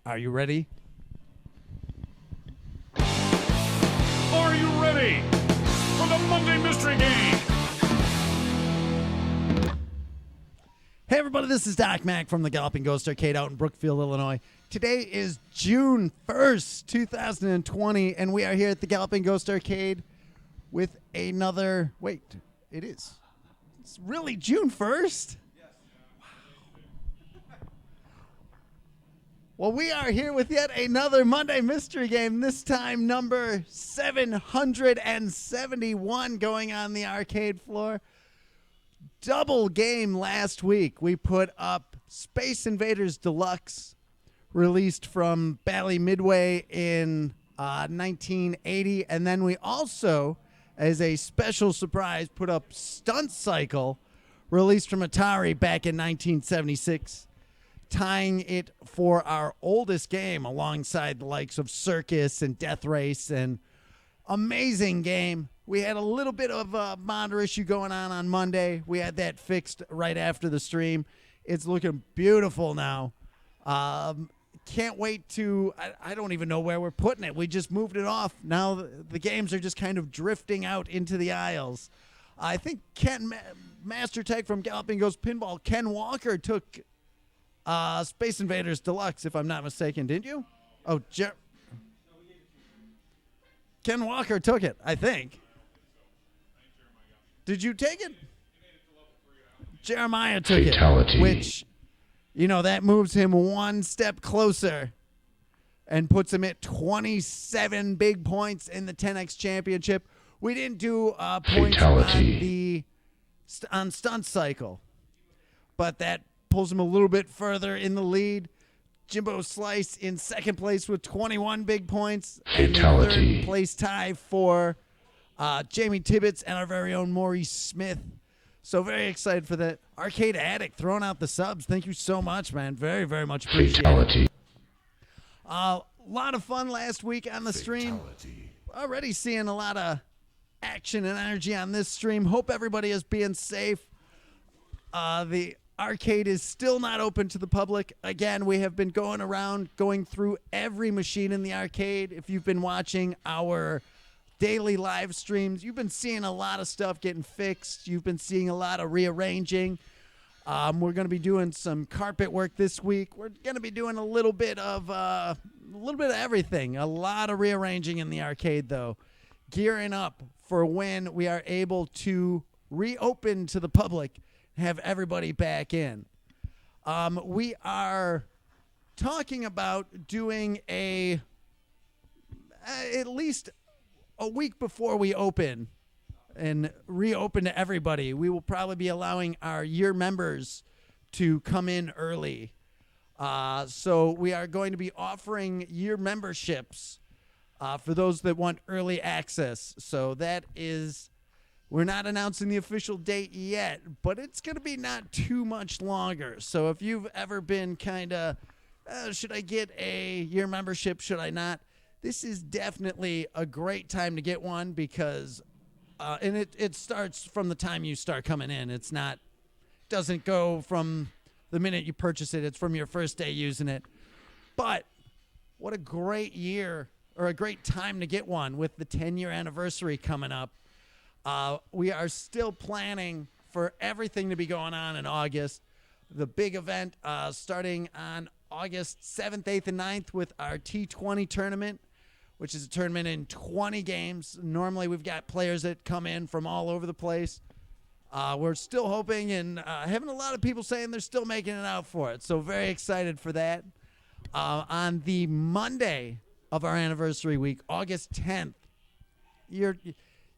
Are you ready? Are you ready for the Monday Mystery Game? Hey everybody, this is Doc Mack from the Galloping Ghost Arcade out in Brookfield, Illinois. Today is June 1st, 2020, and we are here at the Galloping Ghost Arcade with another... Wait, it is. It's really June 1st? Yes. Wow. Well, we are here with yet another Monday Mystery Game, this time number 771 going on the arcade floor. Double game last week. We put up Space Invaders Deluxe, released from Bally Midway in 1980. And then we also, as a special surprise, put up Stunt Cycle, released from Atari back in 1976, tying it for our oldest game alongside the likes of Circus and Death Race. And amazing game. We had a little bit of a monitor issue going on Monday. We had that fixed right after the stream. It's looking beautiful now. Can't wait to... I don't even know where we're putting it. We just moved it off. Now the games are just kind of drifting out into the aisles. I think Ken Master Tech from Galloping Ghost Pinball, Ken Walker, took Space Invaders Deluxe, if I'm not mistaken. Didn't you? Oh, Ken Walker took it, I think. Did you take it? Jeremiah took Fatality. it, which, you know, that moves him one step closer and puts him at 27 big points in the 10X Championship. We didn't do points on Stunt Cycle, but that pulls him a little bit further in the lead. Jimbo Slice in second place with 21 big points. Fatality. And the third place tie for Jamie Tibbetts and our very own Maurice Smith. So very excited for that. Arcade Addict throwing out the subs. Thank you so much, man. Very, very much appreciated. Fatality. A lot of fun last week on the stream. Already seeing a lot of action and energy on this stream. Hope everybody is being safe. The arcade is still not open to the public. Again, we have been going around, going through every machine in the arcade. If you've been watching our daily live streams, you've been seeing a lot of stuff getting fixed. You've been seeing a lot of rearranging. We're going to be doing some carpet work this week. We're going to be doing a little bit of everything. A lot of rearranging in the arcade, though. Gearing up for when we are able to reopen to the public, have everybody back in. We are talking about doing at least a week before we open and reopen to everybody. We will probably be allowing our year members to come in early. So we are going to be offering year memberships for those that want early access. So that is... We're not announcing the official date yet, but it's going to be not too much longer. So if you've ever been kind of, should I get a year membership, should I not? This is definitely a great time to get one because, and it starts from the time you start coming in. It's not, doesn't go from the minute you purchase it. It's from your first day using it. But what a great year or a great time to get one with the 10-year anniversary coming up. We are still planning for everything to be going on in August. The big event starting on August 7th, 8th, and 9th with our T20 tournament, which is a tournament in 20 games. Normally, we've got players that come in from all over the place. We're still hoping and having a lot of people saying they're still making it out for it. So very excited for that. On the Monday of our anniversary week, August 10th,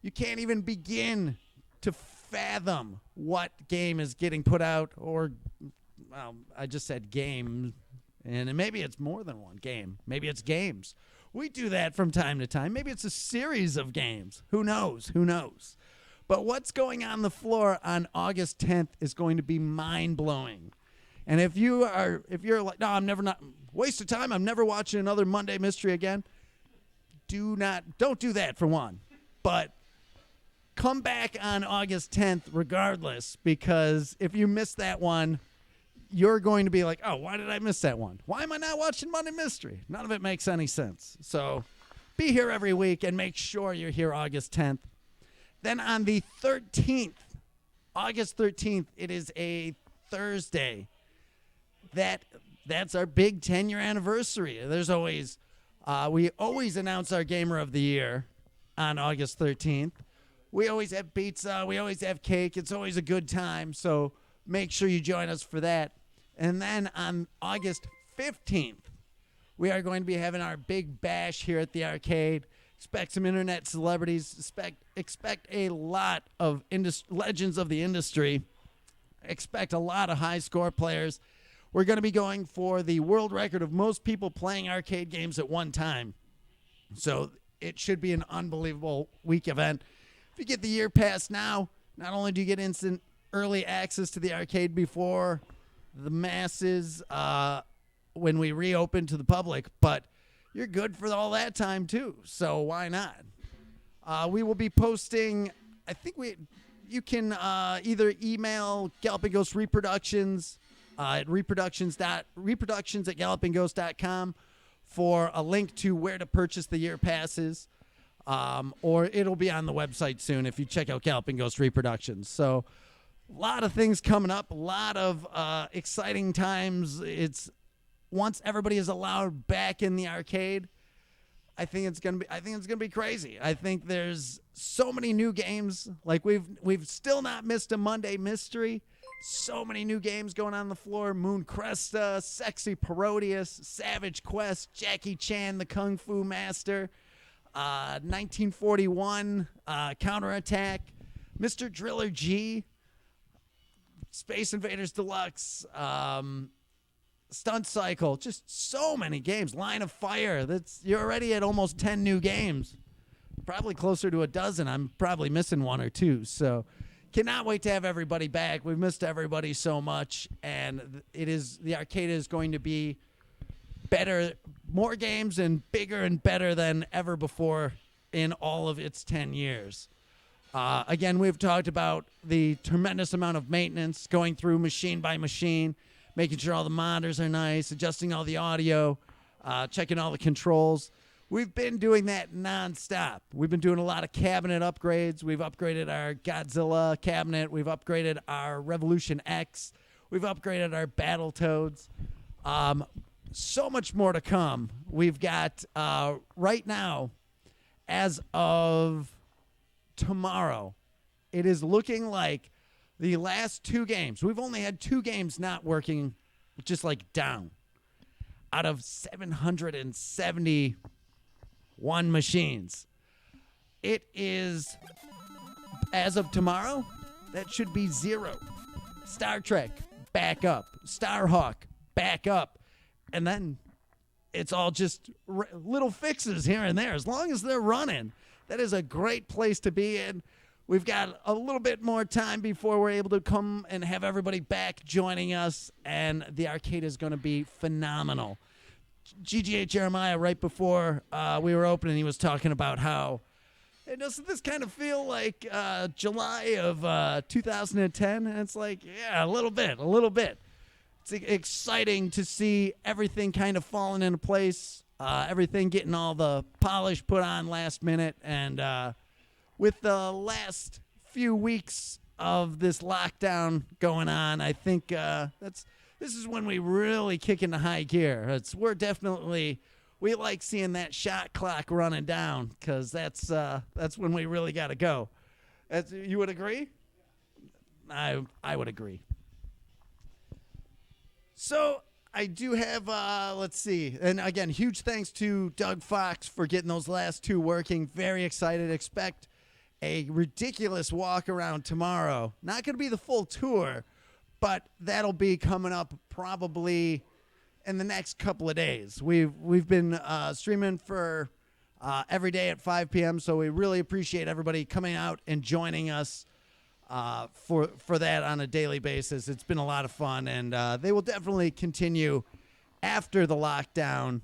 you can't even begin to fathom what game is getting put out, or, well, I just said game, and maybe it's more than one game. Maybe it's games. We do that from time to time. Maybe it's a series of games. Who knows? Who knows? But what's going on the floor on August 10th is going to be mind-blowing. And if you're like, no, waste of time, I'm never watching another Monday Mystery again, don't do that for one. But come back on August 10th regardless, because if you miss that one, you're going to be like, oh, why did I miss that one? Why am I not watching Monday Mystery? None of it makes any sense. So be here every week and make sure you're here August 10th. Then on the 13th, August 13th, it is a Thursday. That's our big 10-year anniversary. There's always, we always announce our Gamer of the Year on August 13th. We always have pizza. We always have cake. It's always a good time. So make sure you join us for that. And then on August 15th, we are going to be having our big bash here at the arcade. Expect some internet celebrities. Expect a lot of legends of the industry. Expect a lot of high score players. We're going to be going for the world record of most people playing arcade games at one time. So it should be an unbelievable week event. If you get the year pass now, not only do you get instant early access to the arcade before the masses when we reopen to the public, but you're good for all that time too. So why not? We will be posting, I think you can either email Galloping Ghost Reproductions at reproductions@gallopingghost.com for a link to where to purchase the year passes. Or it'll be on the website soon if you check out Galloping Ghost Reproductions. So a lot of things coming up, a lot of exciting times. It's once everybody is allowed back in the arcade, I think it's gonna be crazy. I think there's so many new games. Like we've still not missed a Monday Mystery. So many new games going on the floor. Moon Cresta, Sexy Parodius, Savage Quest, Jackie Chan, the Kung Fu Master, 1941, Counterattack, Mr. Driller G, Space Invaders Deluxe, Stunt Cycle, just so many games. Line of Fire. You're already at almost 10 new games. Probably closer to a dozen. I'm probably missing one or two. So cannot wait to have everybody back. We've missed everybody so much, and the arcade is going to be better, more games and bigger and better than ever before in all of its 10 years. Again, we've talked about the tremendous amount of maintenance, going through machine by machine, making sure all the monitors are nice, adjusting all the audio, checking all the controls. We've been doing that nonstop. We've been doing a lot of cabinet upgrades. We've upgraded our Godzilla cabinet. We've upgraded our Revolution X. We've upgraded our Battletoads. So much more to come. We've got, right now, as of tomorrow, it is looking like the last two games. We've only had two games not working, just like down, out of 771 machines. It is, as of tomorrow, that should be 0. Star Trek, back up. Starhawk, back up. And then it's all just little fixes here and there. As long as they're running, that is a great place to be in. We've got a little bit more time before we're able to come and have everybody back joining us, and the arcade is going to be phenomenal. GGA Jeremiah, right before we were opening, he was talking about how, hey, doesn't this kind of feel like July of 2010? And it's like, yeah, a little bit. It's exciting to see everything kind of falling into place, everything getting all the polish put on last minute, and with the last few weeks of this lockdown going on, I think this is when we really kick into high gear. We like seeing that shot clock running down, because that's when we really got to go. You would agree? I would agree. So I do have, let's see. And again, huge thanks to Doug Fox for getting those last two working. Very excited. Expect a ridiculous walk around tomorrow. Not going to be the full tour, but that'll be coming up probably in the next couple of days. We've been streaming for every day at 5 p.m., so we really appreciate everybody coming out and joining us for that on a daily basis. It's been a lot of fun, and they will definitely continue after the lockdown,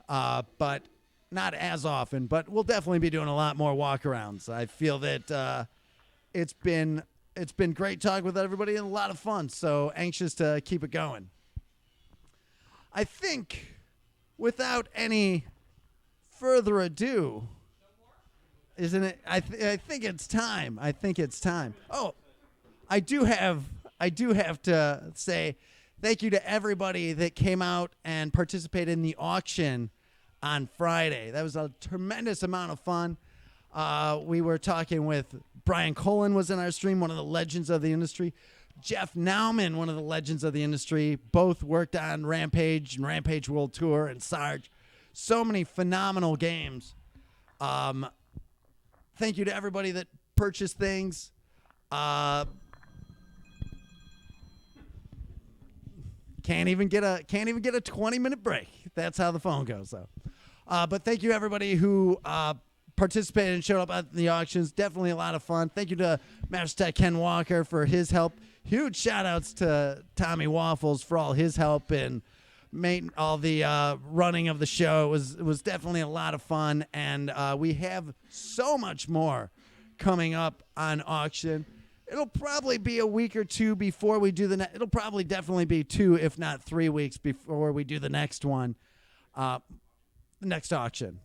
but not as often. But we'll definitely be doing a lot more walkarounds. I feel that it's been It's been great talking with everybody and a lot of fun. So anxious to keep it going. I think without any further ado, isn't it? I think it's time. I think it's time. Oh, I do have to say thank you to everybody that came out and participated in the auction on Friday. That was a tremendous amount of fun. We were talking with Brian Colin was in our stream, one of the legends of the industry. Jeff Nauman, one of the legends of the industry. Both worked on Rampage and Rampage World Tour and Sarge. So many phenomenal games. Thank you to everybody that purchased things. Can't even get a 20-minute break. That's how the phone goes, though. But thank you everybody who participated and showed up at the auctions. Definitely a lot of fun. Thank you to Master Tech Ken Walker for his help. Huge shout outs to Tommy Waffles for all his help and all the running of the show. It was definitely a lot of fun, and we have so much more coming up on auction. It'll probably be a week or two before we do it'll probably definitely be 2, if not 3 weeks before we do the next one, the next auction.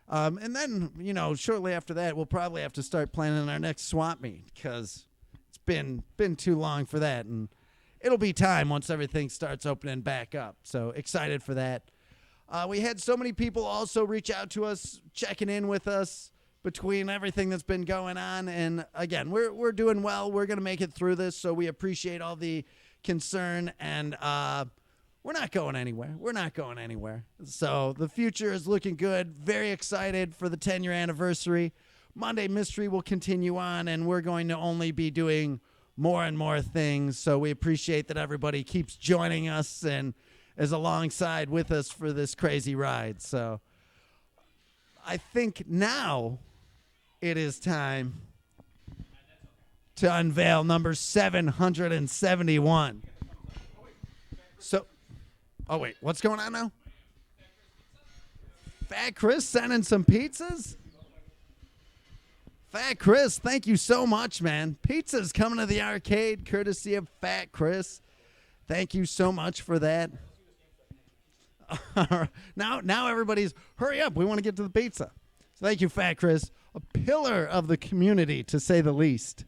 And then, shortly after that, we'll probably have to start planning our next swap meet because it's been too long for that. And it'll be time once everything starts opening back up. So excited for that. We had so many people also reach out to us, checking in with us between everything that's been going on. And again, we're doing well. We're going to make it through this. So we appreciate all the concern, and we're not going anywhere. We're not going anywhere. So the future is looking good. Very excited for the 10-year anniversary. Monday Mystery will continue on, and we're going to only be doing more and more things. So we appreciate that everybody keeps joining us and is alongside with us for this crazy ride. So I think now it is time to unveil number 771. So, oh wait, what's going on now? Fat Chris sending some pizzas? Fat Chris, thank you so much, man. Pizza's coming to the arcade, courtesy of Fat Chris. Thank you so much for that. Now everybody's, hurry up, we want to get to the pizza. So thank you, Fat Chris, a pillar of the community, to say the least.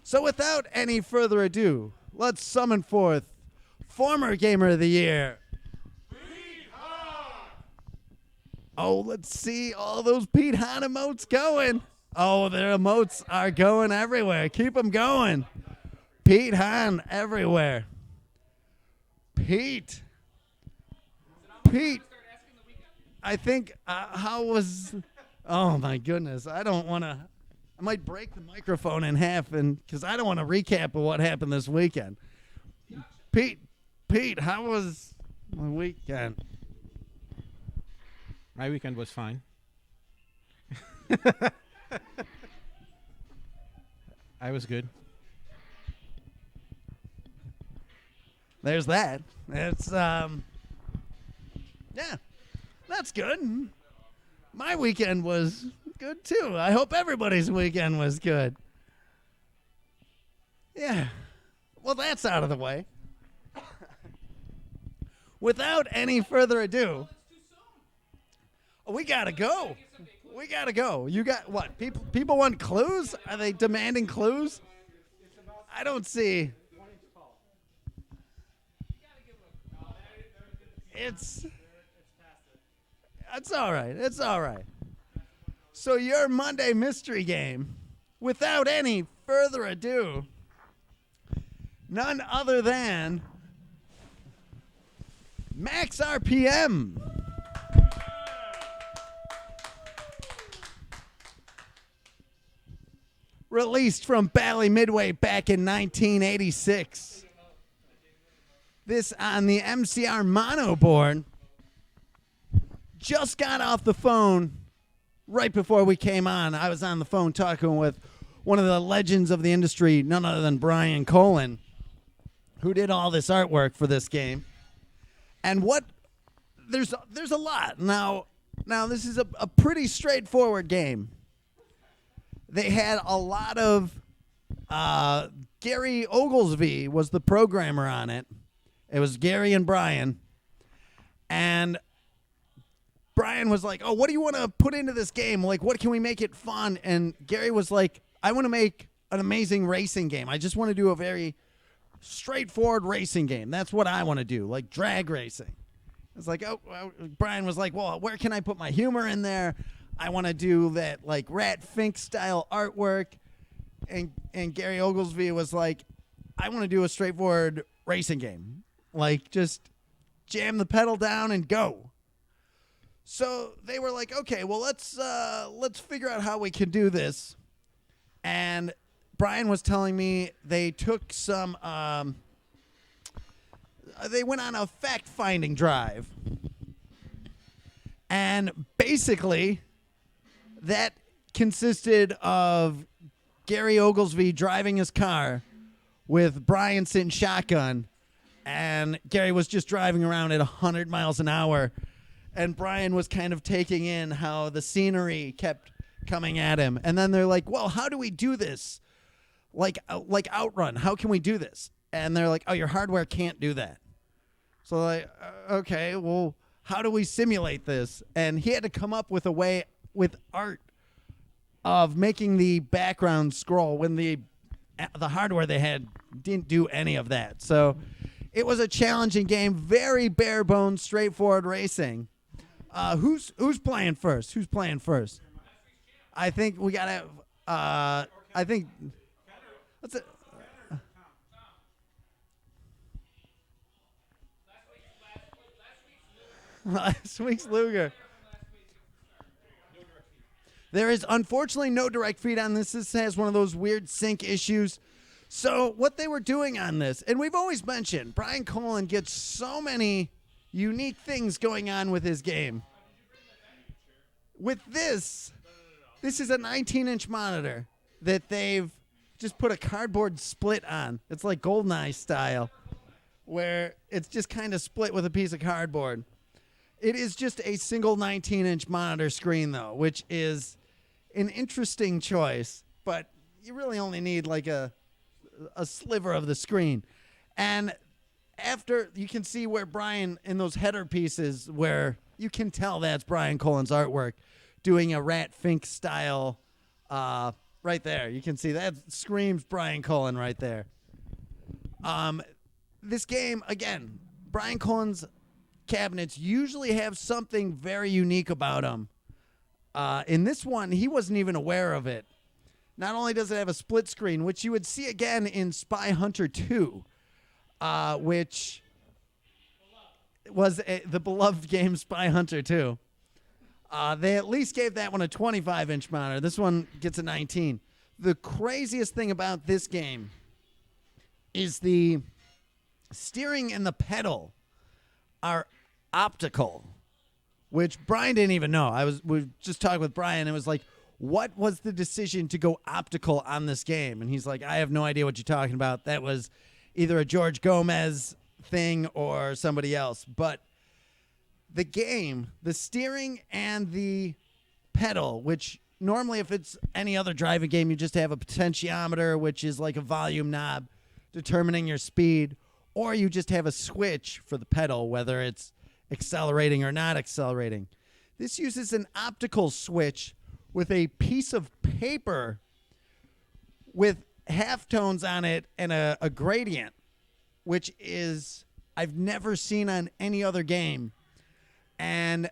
So without any further ado, let's summon forth former Gamer of the Year. Pete Hahn! Oh, let's see all those Pete Hahn emotes going. Oh, their emotes are going everywhere. Keep them going. Pete Hahn everywhere. Pete. I think, oh my goodness. I might break the microphone in half because I don't want to recap of what happened this weekend. Pete, how was my weekend? My weekend was fine. I was good. There's that. It's, yeah, that's good. My weekend was good, too. I hope everybody's weekend was good. Yeah. Well, that's out of the way. Without any further ado, we gotta go. We gotta go. You got what? People want clues? Are they demanding clues? I don't see. It's all right. It's all right. So your Monday mystery game, without any further ado, none other than Max RPM. Released from Bally Midway back in 1986. This on the MCR mono board. Just got off the phone right before we came on. I was on the phone talking with one of the legends of the industry, none other than Brian Colin, who did all this artwork for this game. And there's a lot. Now this is a pretty straightforward game. They had a lot of Gary Oglesby was the programmer on it. It was Gary and Brian. And Brian was like, oh, what do you want to put into this game? Like, what can we make it fun? And Gary was like, I want to make an amazing racing game. I just want to do a very straightforward racing game. That's what I want to do, like drag racing. It's like, oh, well, Brian was like, well, where can I put my humor in there? I want to do that, like, Rat Fink style artwork. And Gary Oglesby was like, I want to do a straightforward racing game. Like, just jam the pedal down and go. So they were like, okay, well, let's figure out how we can do this. And Brian was telling me they took some, they went on a fact-finding drive. And basically, that consisted of Gary Oglesby driving his car with Brian sitting shotgun, and Gary was just driving around at 100 miles an hour, and Brian was kind of taking in how the scenery kept coming at him. And then they're like, well, how do we do this? Like Outrun, how can we do this? And they're like, oh, your hardware can't do that. So like, okay, well, how do we simulate this? And he had to come up with a way with art of making the background scroll when the hardware they had didn't do any of that. So it was a challenging game, very bare bones, straightforward racing. Who's playing first? Who's playing first? I think we gotta. I think. What's it? Last week's Luger. There is unfortunately no direct feed on this. This has one of those weird sync issues. So what they were doing on this, and we've always mentioned, Brian Colin gets so many unique things going on with his game. With this is a 19-inch monitor that they've just put a cardboard split on. It's like GoldenEye style, where it's just kind of split with a piece of cardboard. It is just a single 19-inch monitor screen, though, which is an interesting choice, but you really only need like a sliver of the screen. And after, you can see where Brian, in those header pieces, where you can tell that's Brian Colin's artwork, doing a Rat Fink style right there. You can see that screams Brian Colin right there. This game, again, Brian Colin's cabinets usually have something very unique about them. In this one, he wasn't even aware of it. Not only does it have a split screen, which you would see again in Spy Hunter 2, which was the beloved game Spy Hunter 2. They at least gave that one a 25-inch monitor. This one gets a 19. The craziest thing about this game is the steering and the pedal are optical, which Brian didn't even know. We were just talking with Brian, and it was like, what was the decision to go optical on this game? And he's like, I have no idea what you're talking about. That was either a George Gomez thing or somebody else. But the game, the steering and the pedal, which normally if it's any other driving game, you just have a potentiometer, which is like a volume knob determining your speed, or you just have a switch for the pedal, whether it's accelerating or not accelerating. This uses an optical switch with a piece of paper with halftones on it and a gradient, which is I've never seen on any other game. And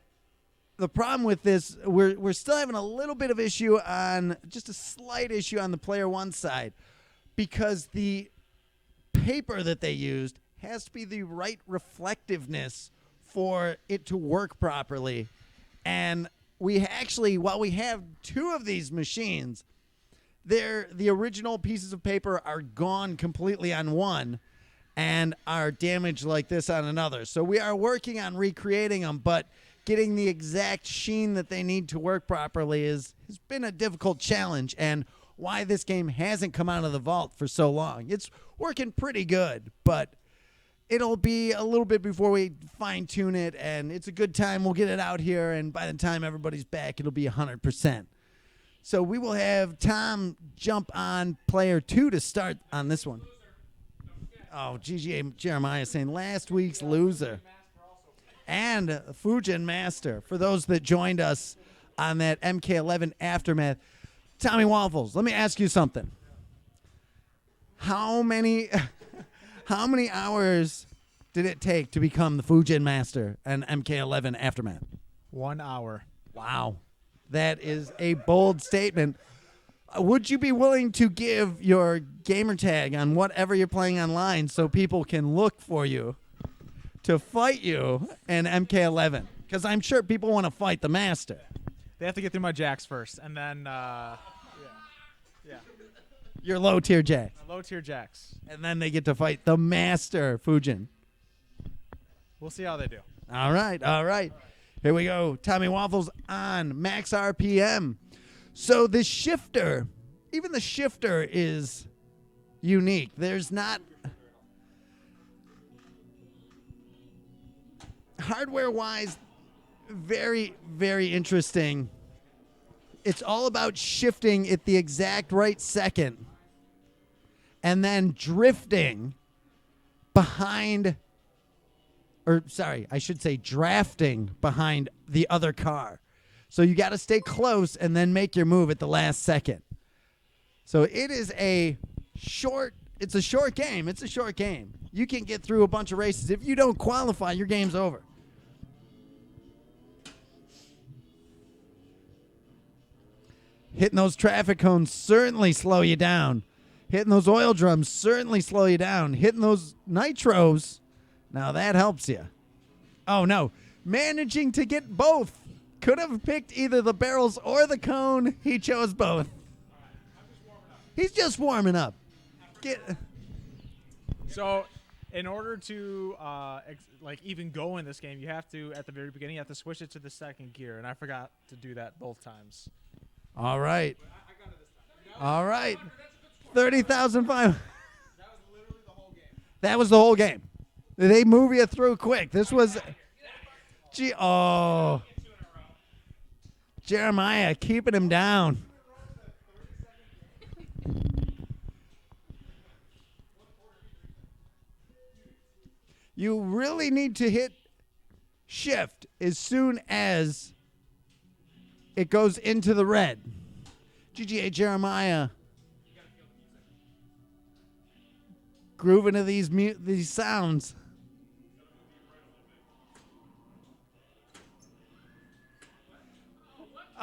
the problem with this, we're still having a little bit of issue on, just a slight issue on the player one side, because the paper that they used has to be the right reflectiveness for it to work properly. And we actually, while we have two of these machines, the original pieces of paper are gone completely on one and are damaged like this on another. So we are working on recreating them, but getting the exact sheen that they need to work properly has been a difficult challenge, and why this game hasn't come out of the vault for so long. It's working pretty good, but it'll be a little bit before we fine-tune it, and it's a good time. We'll get it out here, and by the time everybody's back, it'll be 100%. So we will have Tom jump on player 2 to start on this one. Oh, GGA Jeremiah saying last week's loser. And Fujin Master, for those that joined us on that MK11 Aftermath. Tommy Waffles, let me ask you something. How many hours did it take to become the Fujin Master and MK11 Aftermath? 1 hour. Wow. That is a bold statement. Would you be willing to give your gamer tag on whatever you're playing online so people can look for you to fight you in MK11? Because I'm sure people want to fight the Master. They have to get through my jacks first, and then, yeah. Your low-tier jack. Low-tier jacks. And then they get to fight the Master, Fujin. We'll see how they do. All right. Here we go. Tommy Waffles on max RPM. So the shifter, even the shifter is unique. There's not... Hardware-wise, very, very interesting. It's all about shifting at the exact right second and then drifting behind... Or, sorry, I should say drafting behind the other car. So you got to stay close and then make your move at the last second. So it is a short game. It's a short game. You can get through a bunch of races. If you don't qualify, your game's over. Hitting those traffic cones certainly slow you down. Hitting those oil drums certainly slow you down. Hitting those nitros, now that helps you. Oh, no. Managing to get both. Could have picked either the barrels or the cone. He chose both. He's just warming up. So, in order to even go in this game, you have to, at the very beginning, you have to switch it to the second gear, and I forgot to do that both times. All right. 30,500. That was the whole game. They move you through quick. This was... Jeremiah keeping him down. You really need to hit shift as soon as it goes into the red. GGA Jeremiah grooving to these sounds.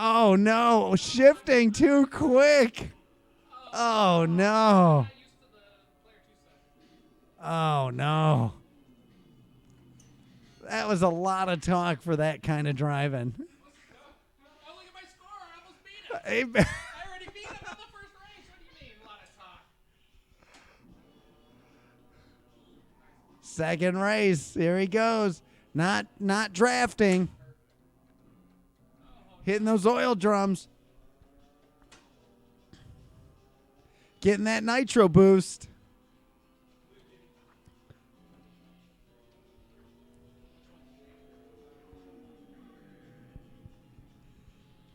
Oh, no. Shifting too quick. Oh, no. Oh, no. That was a lot of talk for that kind of driving. Oh, look at my score. I almost beat him. Hey, I already beat him on the first race. What do you mean, a lot of talk? second race. Here he goes. Not drafting. Hitting those oil drums. Getting that nitro boost.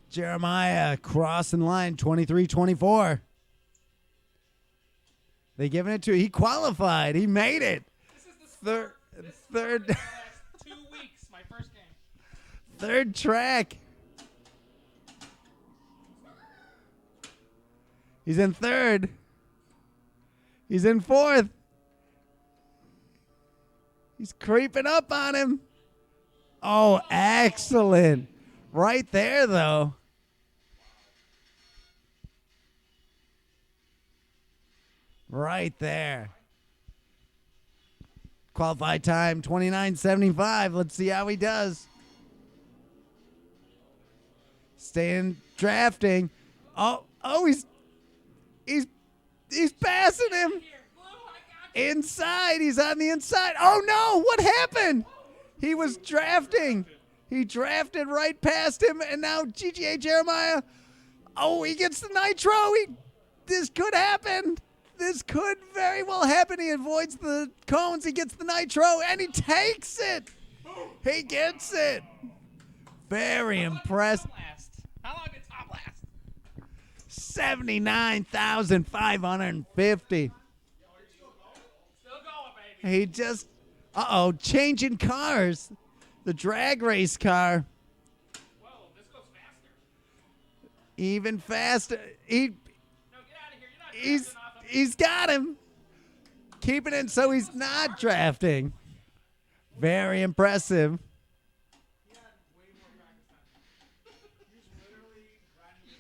Jeremiah crossing line 23-24. They giving it to, he qualified. He made it. This is the Third last 2 weeks, my first game. third track. He's in third. He's in fourth. He's creeping up on him. Oh, excellent. Right there, though. Right there. Qualified time, 29:75. Let's see how he does. Staying drafting. Oh, he's passing him. Inside. He's on the inside. Oh, no. What happened? He was drafting. He drafted right past him, and now GGA Jeremiah. Oh, he gets the nitro. This could happen. This could very well happen. He avoids the cones. He gets the nitro, and he takes it. He gets it. Very impressed. How long did Tom last? $79,550. Still going, baby. He just, changing cars. The drag race car, Whoa, this goes faster. even faster. No, get out of here. You're not He's drafting off of me. he's got him. Keeping it so he's not drafting. Very impressive.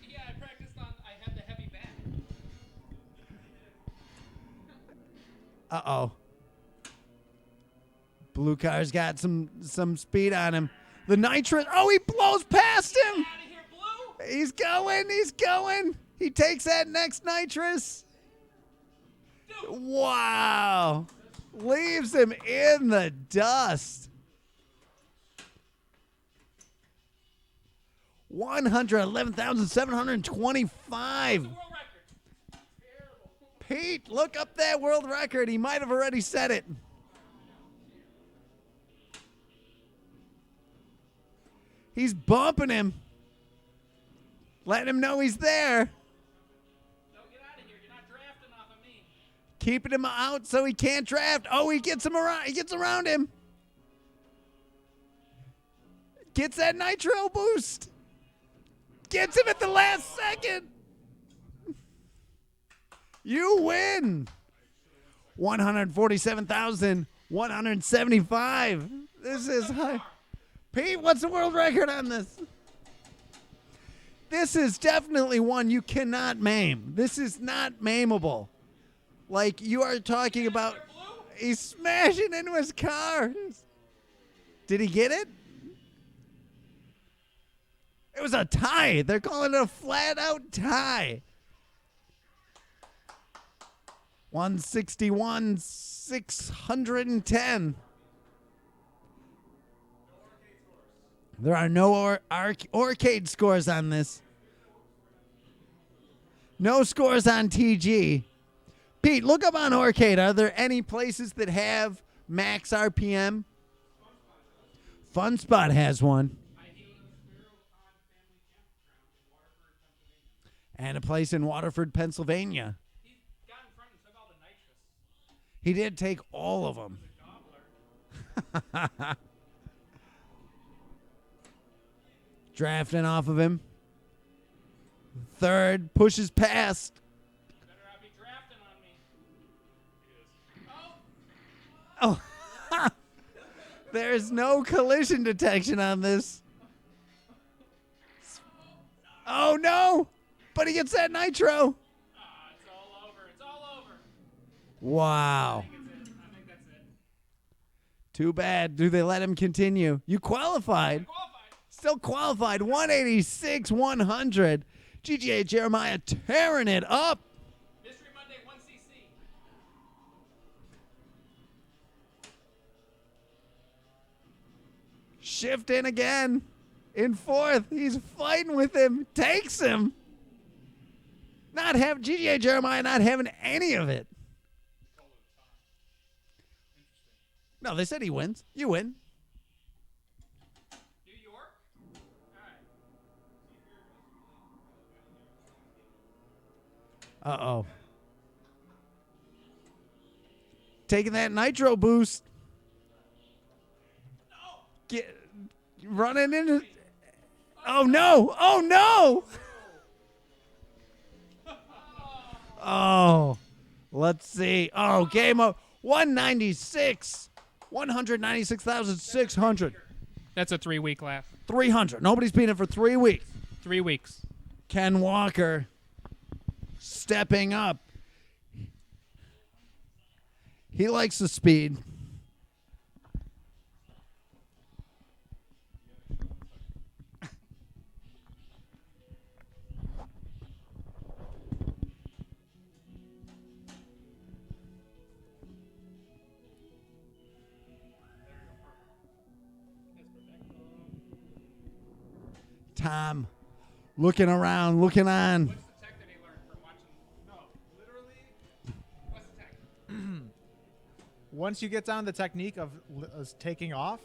Yeah, I practiced on. I had the heavy bat. Blue car's got some speed on him. The nitrous. Oh, he blows past him. Out of here, Blue. He's going. He's going. He takes that next nitrous. Wow. Leaves him in the dust. 111,725. World record. Pete, look up that world record. He might have already said it. He's bumping him. Letting him know he's there. No, get out of here. You're not drafting off of me. Keeping him out so he can't draft. Oh, he gets him around. He gets around him. Gets that nitro boost. Gets him at the last second. You win. 147,175. This is high. Pete, what's the world record on this? This is definitely one you cannot maim. This is not maimable. Like you are talking about, he's smashing into his car. Did he get it? It was a tie. They're calling it a flat-out tie. 161,610. There are no arcade scores on this. No scores on TG. Pete, look up on Arcade. Are there any places that have max RPM? FunSpot has one. And a place in Waterford, Pennsylvania. He got in front and took all the nitrous. He did take all of them. Drafting off of him. Third, pushes past. Better not be drafting on me. Oh. There's no collision detection on this. Oh, no. But he gets that nitro. It's all over. It's all over. Wow. I think that's it. Too bad. Do they let him continue? You qualified. Qualified. Still qualified. 186, 100. GGA Jeremiah tearing it up. Mystery Monday 1cc. Shift in again. In fourth. He's fighting with him. Takes him. Not have GGA Jeremiah not having any of it. No, they said he wins. You win. New York? All right. Uh-oh. Taking that nitro boost. Get running into. Oh no! Oh no! Oh, let's see. Oh, game of 196. 196,600. That's a 3-week laugh. 300. Nobody's been in for 3 weeks. 3 weeks. Ken Walker stepping up. He likes the speed. Tom looking around, looking on. What's the tech that he learned from watching? No, literally. What's the tech? Once you get down the technique of taking off,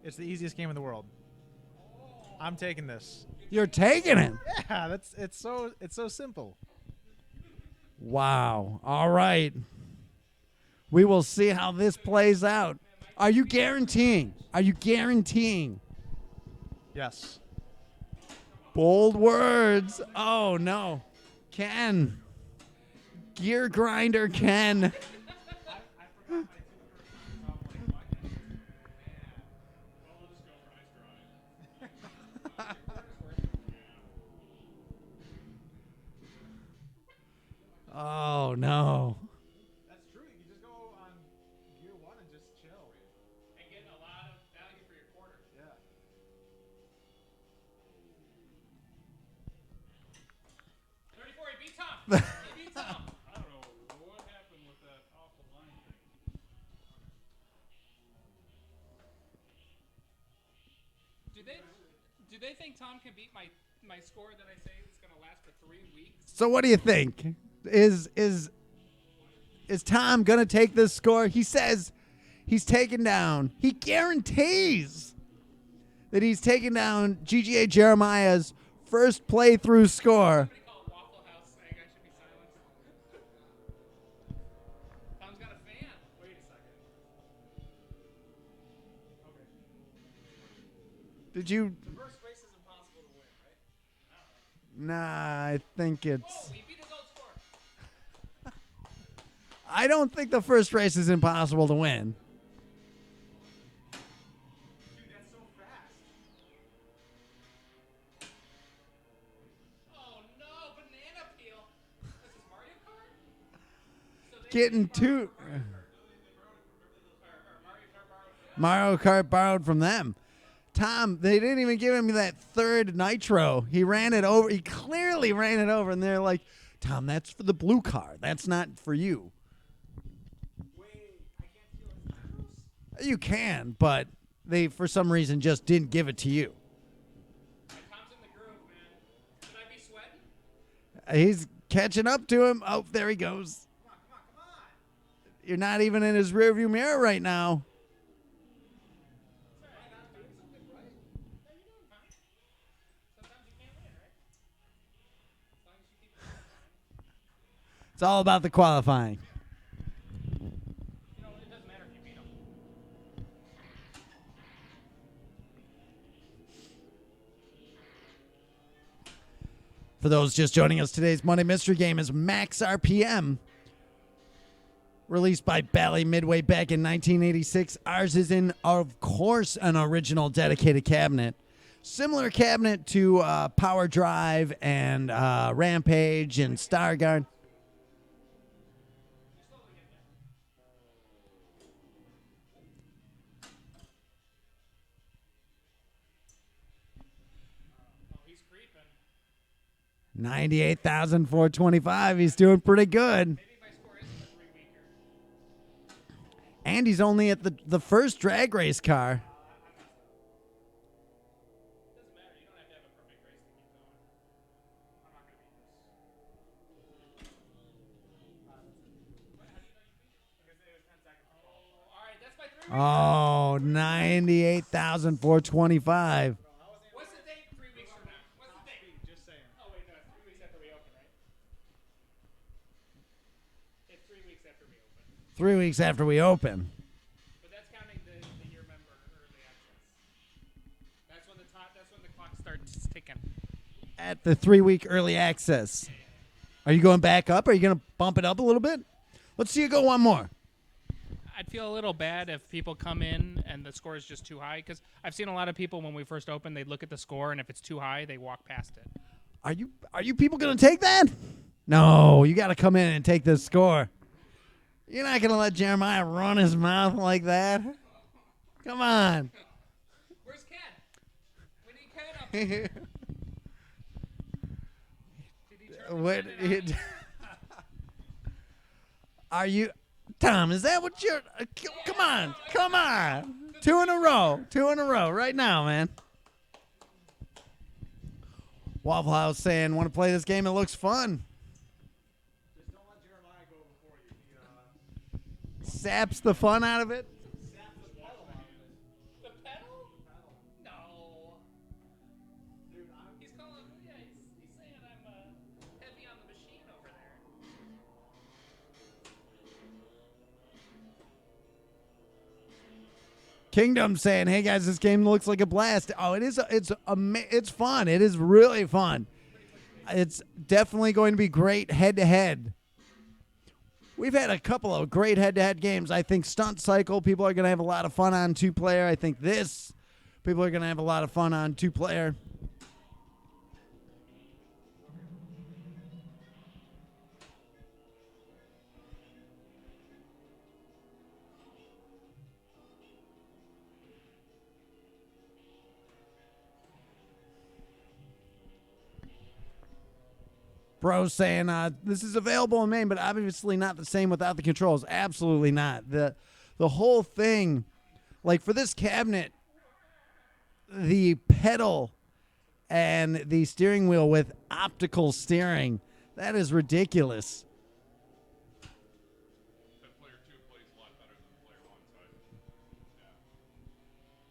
it's the easiest game in the world. I'm taking this. You're taking him. Yeah, it's so simple. Wow. All right. We will see how this plays out. Are you guaranteeing? Are you guaranteeing? Yes. Bold words. Oh, no. Ken. Gear grinder Ken. Oh, no. That's true. You can just go on gear 1 and just chill. And get a lot of value for your quarter. Yeah. 34, he beat Tom. He beat Tom. I don't know what happened with that awful line thing. Do they think Tom can beat my score that I say is going to last for 3 weeks? So what do you think? Is Tom gonna take this score? He says he's taken down. He guarantees that he's taken down GGA Jeremiah's first playthrough score. Somebody call Waffle House saying I should be silenced. Tom's got a fan. Wait a second. Did you? The first race is impossible to win, right? Nah, I think it's. Oh, he beat his old score. I don't think the first race is impossible to win. Dude, that's so fast. Oh no, banana peel. This is Mario Kart? So they Getting two. Mario Kart borrowed from them. Tom, they didn't even give him that third nitro. He ran it over. He clearly ran it over, and they're like, Tom, that's for the blue car. That's not for you. Wait, I can't feel his nitros? You can, but they, for some reason, just didn't give it to you. Tom's in the groove, man. Should I be sweating? He's catching up to him. Oh, there he goes. Come on. You're not even in his rearview mirror right now. Sometimes you can't win, right? As long as you keep It's all about the qualifying. it doesn't matter if you beat him. For those just joining us, today's Monday Mystery Game is Max RPM. Released by Bally Midway back in 1986. Ours is in, of course, an original dedicated cabinet. Similar cabinet to Power Drive and Rampage and Starguard. Oh, he's creeping. 98,425. He's doing pretty good. Maybe my score isn't a 3-weeker. And he's only at the first drag race car. Doesn't matter. You don't have to have a perfect race to keep going. I'm not going to beat this. Because it was 10 seconds. Oh, all right. That's my 3 weeks. Oh, 98,425. What's the date? 3 weeks from now. What's the date? Just saying. Oh, wait. No, it's 3 weeks after we open, right? It's 3 weeks after we open. 3 weeks after we open. But that's counting the year member early access. That's when the clock starts ticking. At the 3-week early access. Are you going back up? Are you going to bump it up a little bit? Let's see you go one more. I'd feel a little bad if people come in and the score is just too high, because I've seen a lot of people when we first open, they look at the score, and if it's too high, they walk past it. Are you people going to take that? No, you got to come in and take this score. You're not going to let Jeremiah run his mouth like that. Come on. Where's Ken? We need Ken up here. Did he turn What? the Ken on? Are you, Tom? Is that what you're? Come on, come on. 2 in a row, right now, man. Waffle House saying, "Want to play this game? It looks fun." Just don't let Jeremiah go before you. Saps the fun out of it. Snap the pedal out of it. The pedal? No. Dude, He's calling. Yeah, he's saying I'm heavy on the machine over there. Kingdom saying, "Hey guys, this game looks like a blast." Oh, it is. It's fun. It is really fun. It's definitely going to be great head to head. We've had a couple of great head to head games. I think Stunt Cycle, people are going to have a lot of fun on 2-player. I think this, people are going to have a lot of fun on 2-player. Bro saying this is available in Maine, but obviously not the same without the controls. Absolutely not. The whole thing, like for this cabinet, the pedal and the steering wheel with optical steering, that is ridiculous. But player 2 plays a lot better than player 1, so yeah.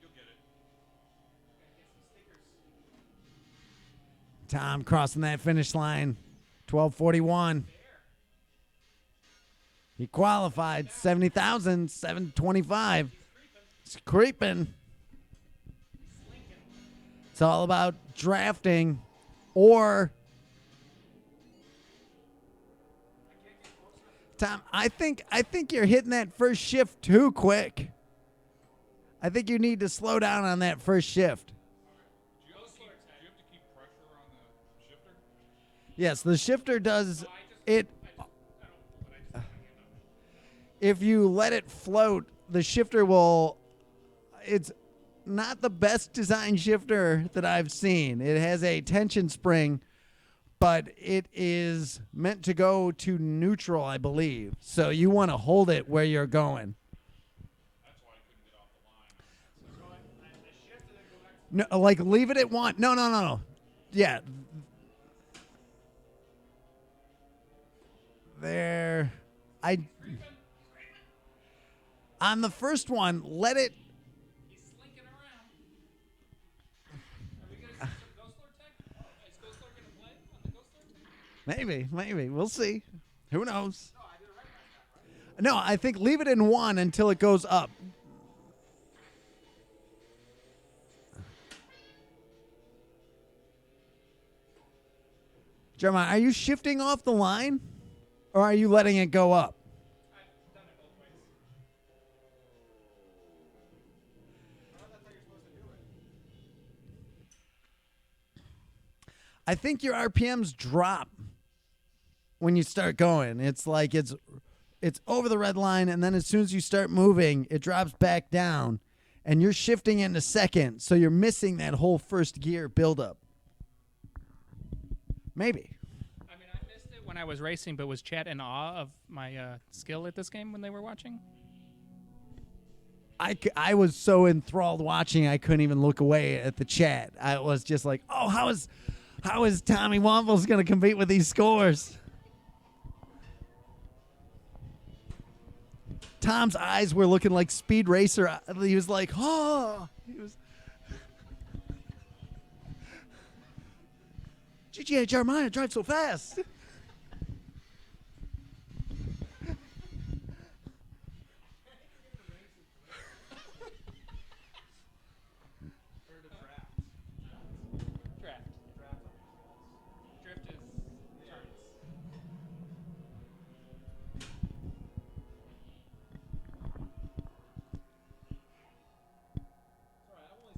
You'll get it. Tom crossing that finish line. 12:41. He qualified 70,000, 725. It's creeping. It's all about drafting or Tom, I think you're hitting that first shift too quick. I think you need to slow down on that first shift. Do you have to keep pressure on the shifter? Yes, the shifter does it. If you let it float, the shifter will. It's not the best design shifter that I've seen. It has a tension spring, but it is meant to go to neutral, I believe. So you want to hold it where you're going. That's why I couldn't get off the line. No, like leave it at 1. No. Yeah. There. On the first one, let it. He's slinking around. Are we going to see some Ghost Lord tech? Is Ghost Lord going to play on the Ghost Lord tech? Maybe. We'll see. Who knows? No, I think leave it in 1 until it goes up. Jeremiah, are you shifting off the line? Or are you letting it go up? I've done it both ways. I think your RPMs drop when you start going. It's like it's over the red line, and then as soon as you start moving, it drops back down, and you're shifting into second, so you're missing that whole first gear buildup. Maybe. I mean, I missed it when I was racing, but was chat in awe of my skill at this game when they were watching? I was so enthralled watching, I couldn't even look away at the chat. I was just like, oh, how is Tommy Wombles going to compete with these scores? Tom's eyes were looking like Speed Racer. He was like, oh. He was. GTA Jeremiah drives so fast. Draft. Drift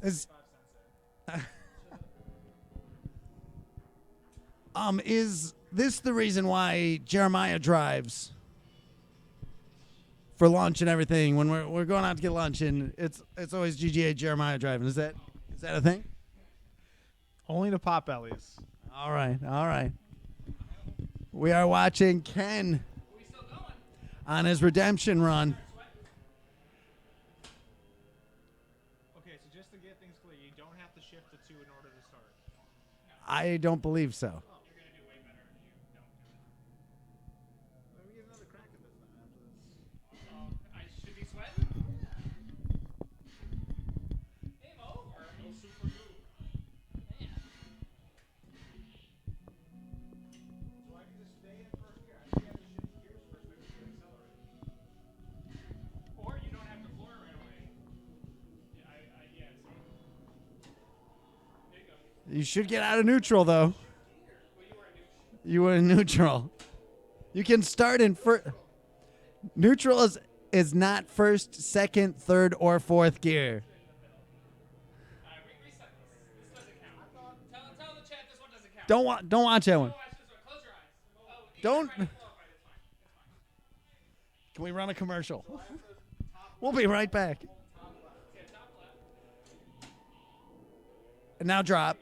is turns. Is this the reason why Jeremiah drives for lunch and everything? When we're going out to get lunch, and it's always GGA Jeremiah driving. Is that a thing? Only to pop bellies. All right. We are watching Ken on his redemption run. Okay, so just to get things clear, you don't have to shift the 2 in order to start. I don't believe so. You're going to do way better if you don't do it. Let me get another crack at this then after this. I should be sweating. Game over. No super glue. Man. So I can just stay in first gear. I think I have to shift gears first, maybe to accelerate. Or you don't have to floor right away. You should get out of neutral, though. You were in neutral. You can start in first. Neutral is not first, second, third, or fourth gear. Reset this. This doesn't count. Tell the chat this one doesn't count. Don't watch that one. Watch this one. Close your eyes. Oh, Don't. It's fine. It's fine. Can we run a commercial? We'll be right back. Yeah, top left. And now drop.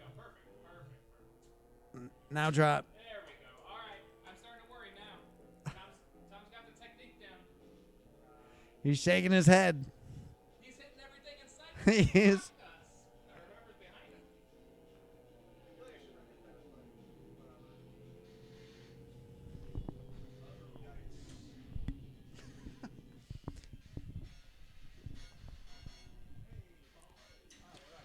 Perfect. Now drop. There we go. All right. I'm starting to worry now. Tom's got the technique down. He's shaking his head. He's hitting everything in sight. He is. Whoever's behind him.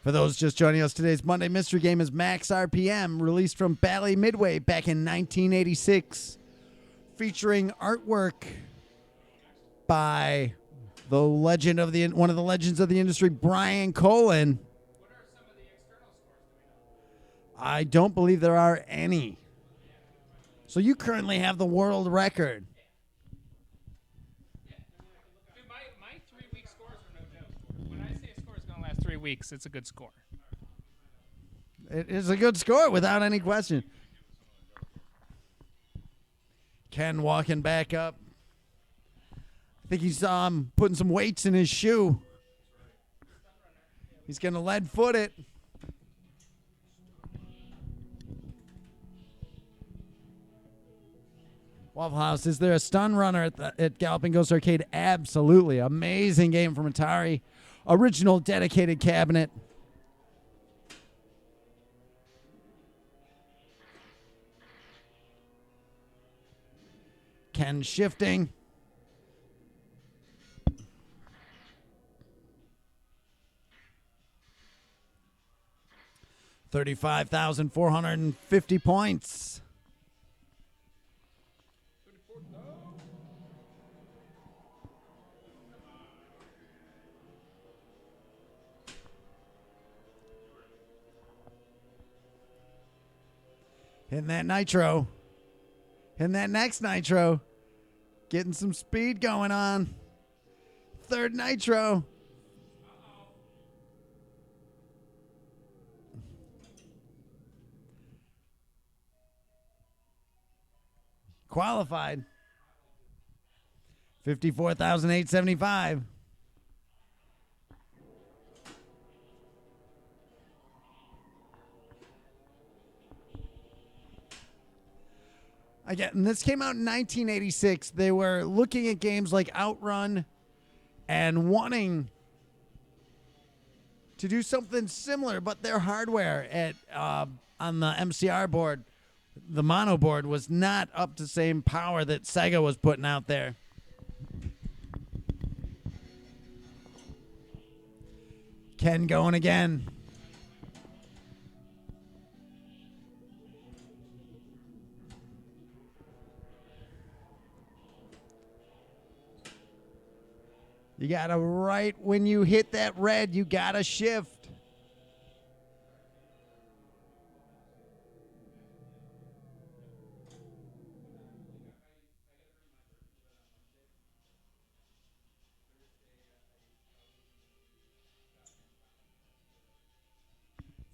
For those just joining us, today's Monday mystery game is Max RPM, released from Bally Midway back in 1986, featuring artwork by the legend of one of the legends of the industry, Brian Colin. What are some of the external scores? Do we know? I don't believe there are any. So you currently have the world record. Dude, my 3-week scores are no joke. When I say a score is going to last 3 weeks, it's a good score. It is a good score without any question. Ken walking back up. I think he saw him putting some weights in his shoe. He's going to lead foot it. Waffle House, is there a stun runner at Galloping Ghost Arcade? Absolutely. Amazing game from Atari. Original dedicated cabinet. Ken shifting. $35,450 points. Hitting that nitro. Hitting that next nitro. Getting some speed going on. Third nitro. Qualified. 54,875. Again, this came out in 1986. They were looking at games like Outrun and wanting to do something similar, but their hardware on the MCR board, the mono board, was not up to the same power that Sega was putting out there. Ken going again. You gotta, right when you hit that red, you gotta shift.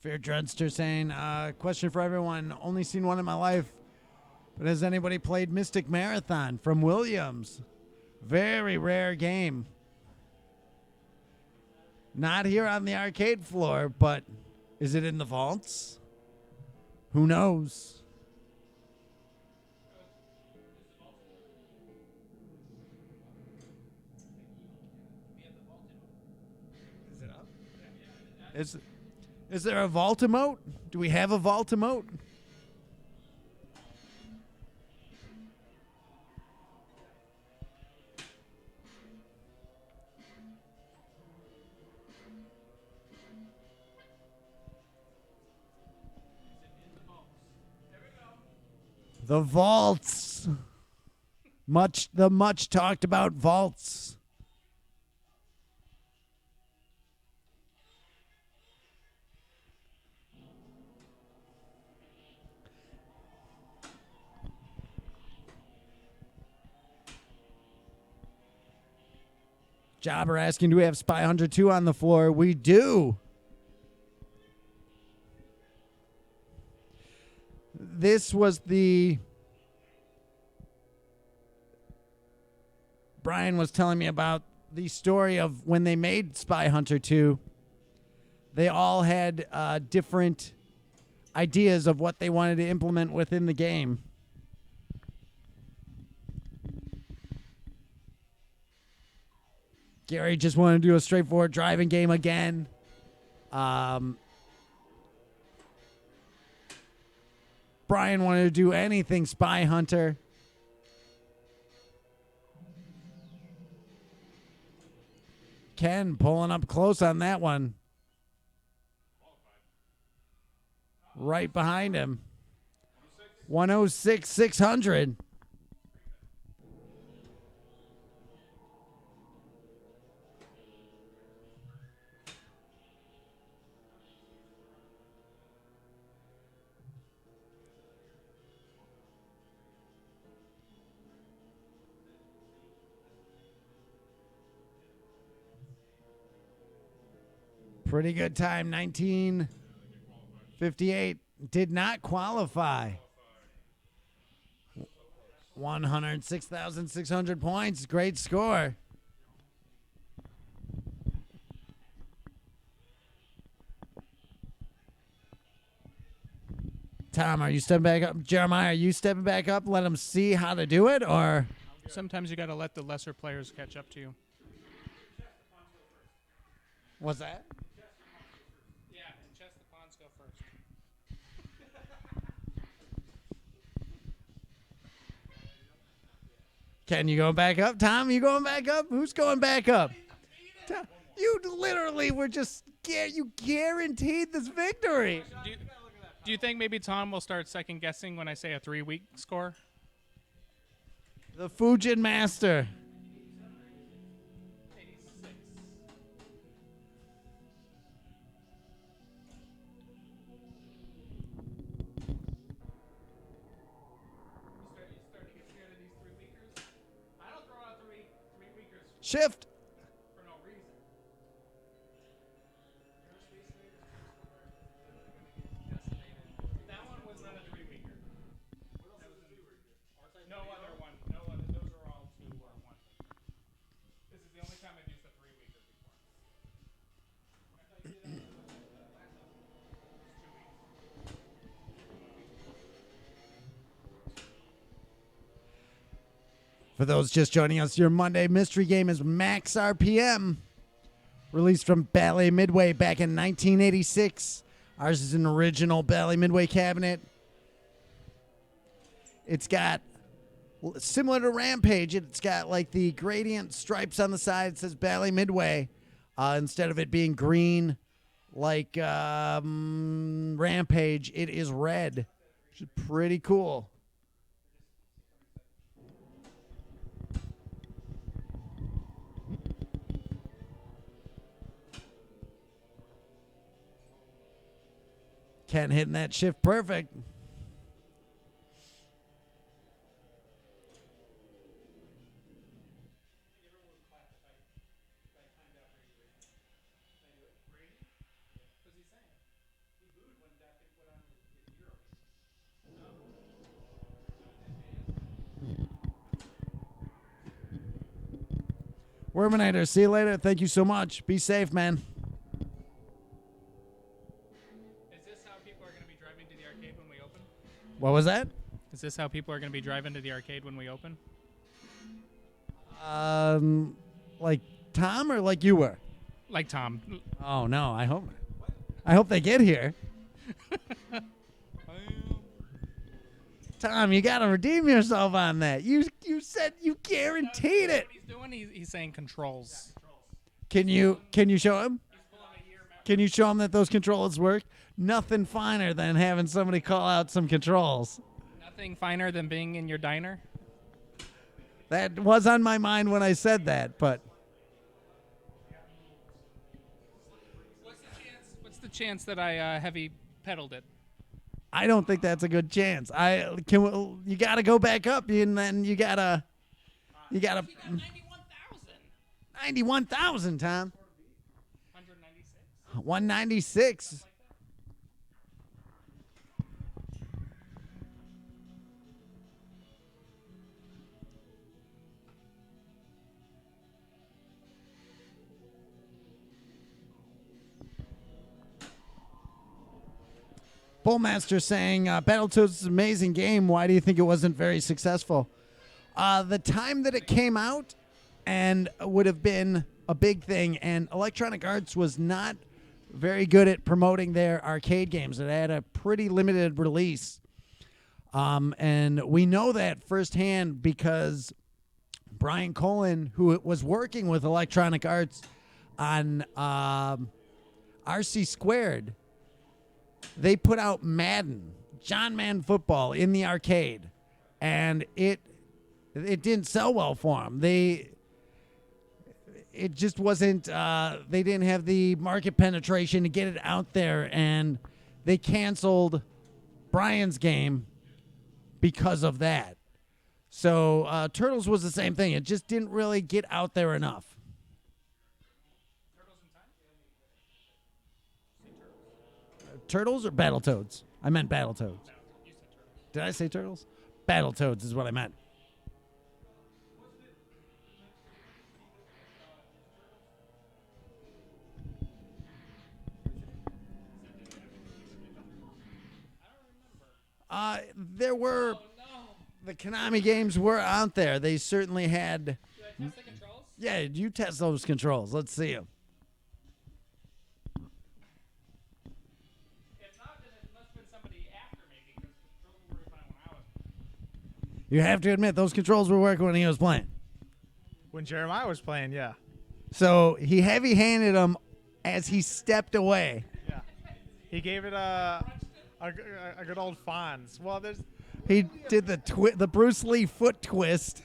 Fear Dreadster saying, question for everyone. Only seen one in my life, but has anybody played Mystic Marathon from Williams? Very rare game. Not here on the arcade floor, but is it in the vaults? Who knows? Is it up? Is there a vault emote? Do we have a vault emote? The vaults. The much talked about vaults. Jobber asking, do we have Spy Hunter 2 on the floor? We do. This was the... Brian was telling me about the story of when they made Spy Hunter 2. They all had different ideas of what they wanted to implement within the game. Gary just wanted to do a straightforward driving game again. Brian wanted to do anything Spy Hunter. Ken pulling up close on that one. Right behind him. 106, 600. Pretty good time, 1958. Did not qualify. 106,600 points. Great score. Tom, are you stepping back up? Jeremiah, are you stepping back up? Let them see how to do it, or? Sometimes you got to let the lesser players catch up to you. What's that? Yeah, and chess the pawns go first. Ken, you going back up? Tom, you going back up? Who's going back up? Tom, you literally were just, you guaranteed this victory. Do you think maybe Tom will start second guessing when I say a 3-week score? The Fujin Master. Shift. For no reason. That one was not a 3-weeker. No other one. No other. Those are all 2 or 1. This is the only time I've used a 3-weeker before. For those just joining us, your Monday mystery game is Max RPM, released from Bally Midway back in 1986. Ours is an original Bally Midway cabinet. It's got, similar to Rampage, it's got like the gradient stripes on the side. It says Bally Midway. Instead of it being green like Rampage, it is red, which is pretty cool. Ken hitting that shift perfect. Worminator, see you later. Thank you so much. Be safe, man. Is this how people are going to be driving to the arcade when we open? What was that? Is this how people are going to be driving to the arcade when we open? Like Tom or like you were? Like Tom. Oh no, I hope not. I hope they get here. Tom, you gotta redeem yourself on that. You said you guaranteed it. What he's doing, he's saying controls. Can you show him? Can you show him that those controls work? Nothing finer than having somebody call out some controls. Nothing finer than being in your diner. That was on my mind when I said that, but What's the chance that I heavy pedaled it? I don't think that's a good chance. You got to go back up, and then you gotta. He got 91,000. 91,000, Tom. 196. 196. Bullmaster saying, Battletoads is an amazing game. Why do you think it wasn't very successful? The time that it came out and would have been a big thing, and Electronic Arts was not very good at promoting their arcade games. It had a pretty limited release. And we know that firsthand because Brian Colin, who was working with Electronic Arts on RC Squared, they put out Madden, John Madden Football in the arcade, and it didn't sell well for them. It just wasn't. They didn't have the market penetration to get it out there, and they canceled Brian's game because of that. So Turtles was the same thing. It just didn't really get out there enough. Turtles or Battletoads? I meant Battletoads. Did I say Turtles? Battletoads is what I meant. There were the Konami games were out there. They certainly had. Do I test the controls? Yeah, you test those controls. Let's see them. If not, then it must have been somebody after me because the controls were working fine when I was. You have to admit those controls were working when he was playing. When Jeremiah was playing, yeah. So he heavy-handed them as he stepped away. Yeah. He gave it a good old Fonz. Well, there's He did the Bruce Lee foot twist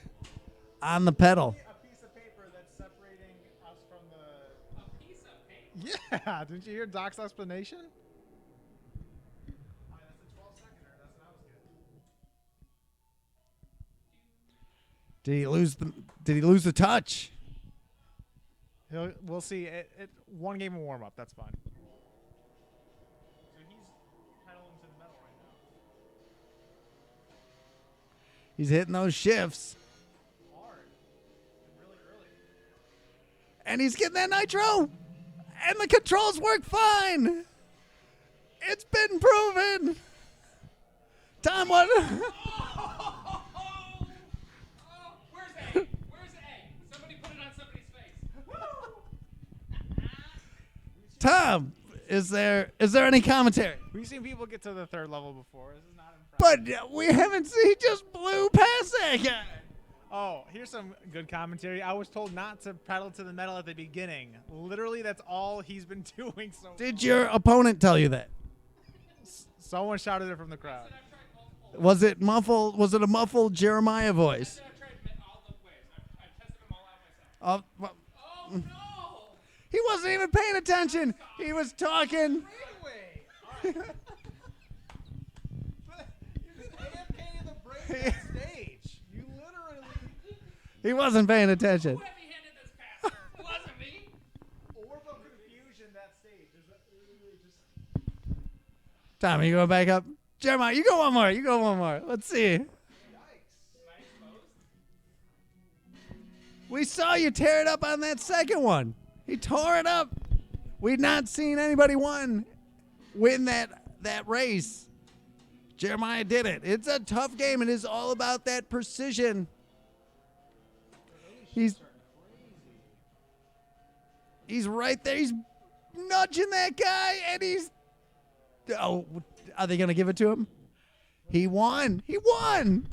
on the pedal. a piece of paper that's separating us from the. A piece of paper? Yeah. Didn't you hear Doc's explanation? Oh, that's a 12-seconder. That's what I was getting. Did he lose the touch? We'll see. One game of warm up. That's fine. So he's pedaling to the metal right now. He's hitting those shifts. Hard. And really early. And he's getting that nitro. And the controls work fine. It's been proven. Tom, what? Oh, where's A? Where's A? Somebody put it on somebody's face. Tom, is there any commentary? We've seen people get to the third level before. This is not impressive. But we haven't seen. He just blew past that guy. Oh, here's some good commentary. I was told not to pedal to the metal at the beginning. Literally, that's all he's been doing. So Did your opponent tell you that? someone shouted it from the crowd. Was it muffled? Was it a muffled Jeremiah voice? I've tried all the ways. I've tested them all out myself. Well, Oh no! he wasn't even paying attention. He was talking. Stage. You literally. He wasn't paying attention. Who heavy-handed this pass? It wasn't me. Orb of confusion. That stage. Tom, you going back up? Jeremiah, you go one more. You go one more. Let's see. We saw you tear it up on that second one. He tore it up. We'd not seen anybody win that race. Jeremiah did it. It's a tough game. It is all about that precision. He's right there. He's nudging that guy, and he's. Oh, are they gonna give it to him? He won. He won.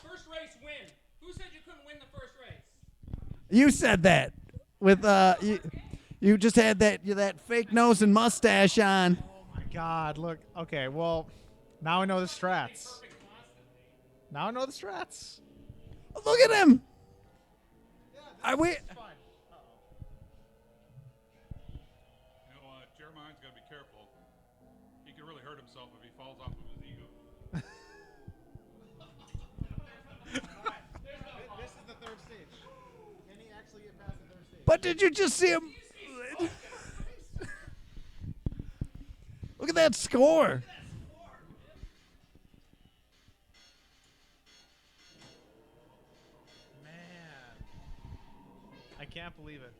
First race win. Who said you couldn't win the first race? You said that with you just had that fake nose and mustache on. Oh my God! Look. Okay. Well, now I know the strats. Now I know the strats. Look at him. Are we? Fine. You know, Jeremiah's got to be careful. He can really hurt himself if he falls off of his ego. This is the third stage. Can he actually get past the third stage? But did you just see him? Look at that score. Man, I can't believe it.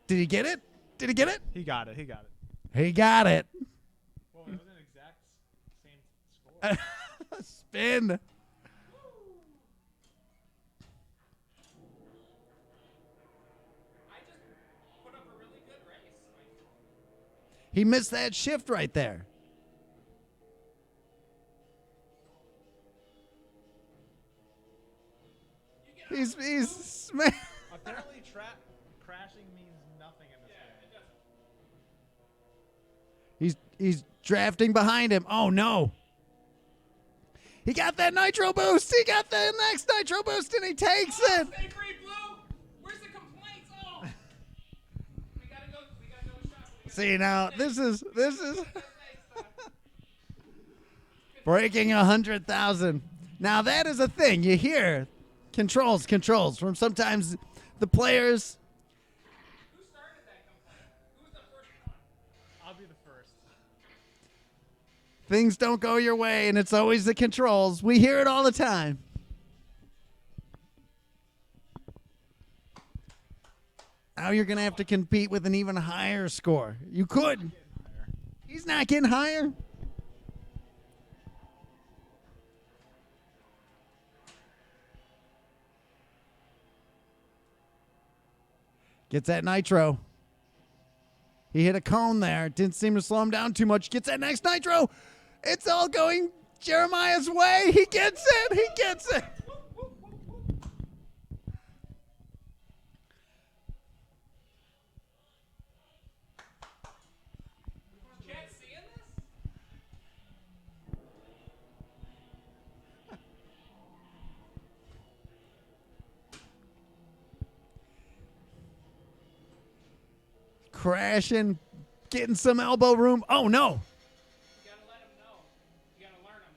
Did he get it? Did he get it? He got it. He got it. He got it. Well, it was an exact same score. Spin. He missed that shift right there. He's Apparently, crashing means nothing in this game. he's drafting behind him. Oh no. He got that nitro boost. He got the next nitro boost and he takes it. Stay free, Blue. Where's the complaints? Oh. We gotta go shop. See now, this is breaking 100,000. Now that is a thing you hear. Controls from sometimes the players. Who started that complaint? Who's the first one? I'll be the first. Things don't go your way, and it's always the controls. We hear it all the time. Now you're going to have to compete with an even higher score. You could. He's not getting higher. Gets that nitro. He hit a cone there. Didn't seem to slow him down too much. Gets that next nitro. It's all going Jeremiah's way. He gets it. He gets it. Chat seeing this? Crashing. Getting some elbow room. Oh, no. You gotta let him know. You gotta learn him.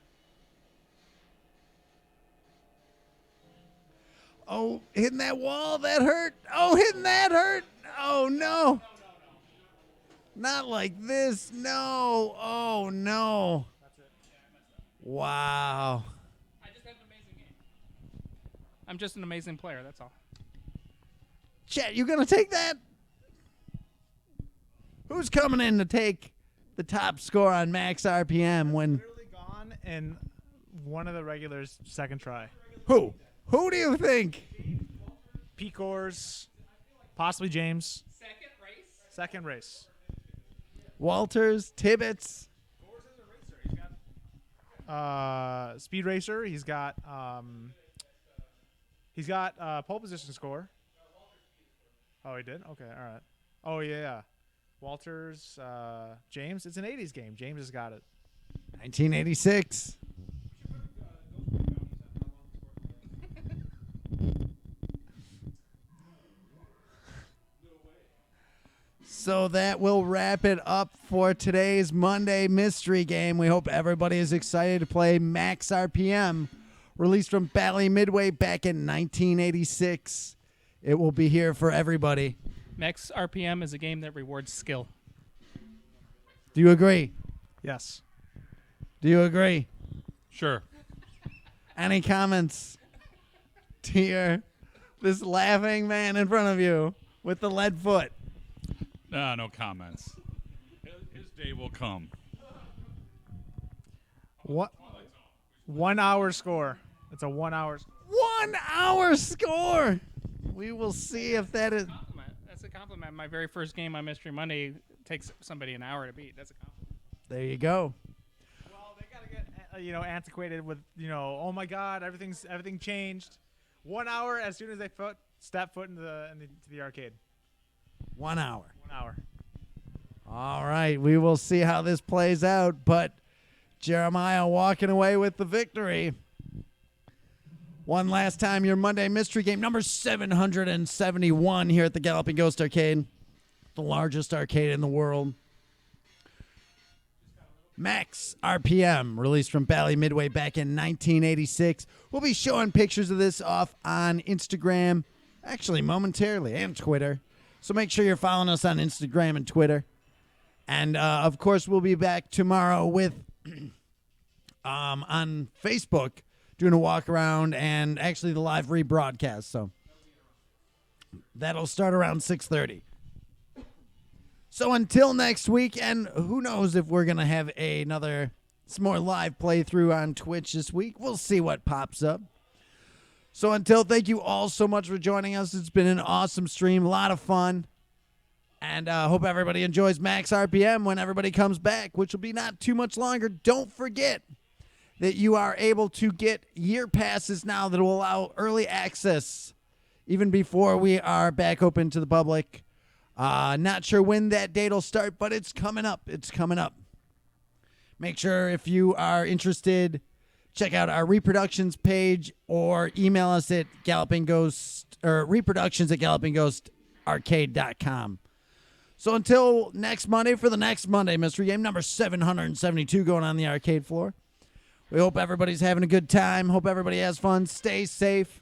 Oh, hitting that wall. That hurt. Oh, hitting that hurt. Oh, no. Not like this. No. Oh, no. That's it. Wow. I just had an amazing game. I'm just an amazing player. That's all. Chet, you going to take that? Who's coming in to take the top score on max RPM when Literally gone in one of the regulars' second try. who? Who do you think? Pecors, possibly James. Second race. Second race. Walters, Tibbetts. Speed racer. He's got pole position score. Oh, he did. Okay, all right. Oh yeah. Walters, James. It's an '80s game. James has got it. 1986. So that will wrap it up for today's Monday Mystery Game. We hope everybody is excited to play Max RPM, released from Bally Midway back in 1986. It will be here for everybody. Max RPM is a game that rewards skill. Do you agree? Yes. Do you agree? Sure. Any comments to this laughing man in front of you with the lead foot? No comments. His day will come. What? 1 hour score. It's a 1 hour. 1 hour score. We will see if that is. Compliment. That's a compliment. My very first game on Mystery Monday takes somebody an hour to beat. That's a compliment. There you go. Well, they gotta get antiquated with oh my God, everything changed. 1 hour as soon as they step foot into the arcade. 1 hour. 1 hour. All right. We will see how this plays out. But Jeremiah walking away with the victory. One last time, your Monday Mystery Game, number 771 here at the Galloping Ghost Arcade, the largest arcade in the world. Max RPM, released from Bally Midway back in 1986. We'll be showing pictures of this off on Instagram, actually momentarily, and Twitter. So make sure you're following us on Instagram and Twitter. And, of course, we'll be back tomorrow with on Facebook doing a walk around and actually the live rebroadcast. So that'll start around 6:30. So until next week, and who knows if we're going to have some more live playthrough on Twitch this week. We'll see what pops up. So until, thank you all so much for joining us. It's been an awesome stream, a lot of fun. And hope everybody enjoys Max RPM when everybody comes back, which will be not too much longer. Don't forget that you are able to get year passes now that will allow early access even before we are back open to the public. Not sure when that date will start, but it's coming up. It's coming up. Make sure if you are interested, check out our reproductions page or email us at reproductions@gallopingghostarcade.com. So until next Monday for the next Monday Mystery Game, number 772 going on the arcade floor. We hope everybody's having a good time. Hope everybody has fun. Stay safe.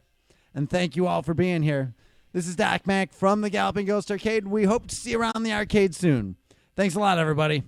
And thank you all for being here. This is Doc Mac from the Galloping Ghost Arcade. We hope to see you around the arcade soon. Thanks a lot, everybody.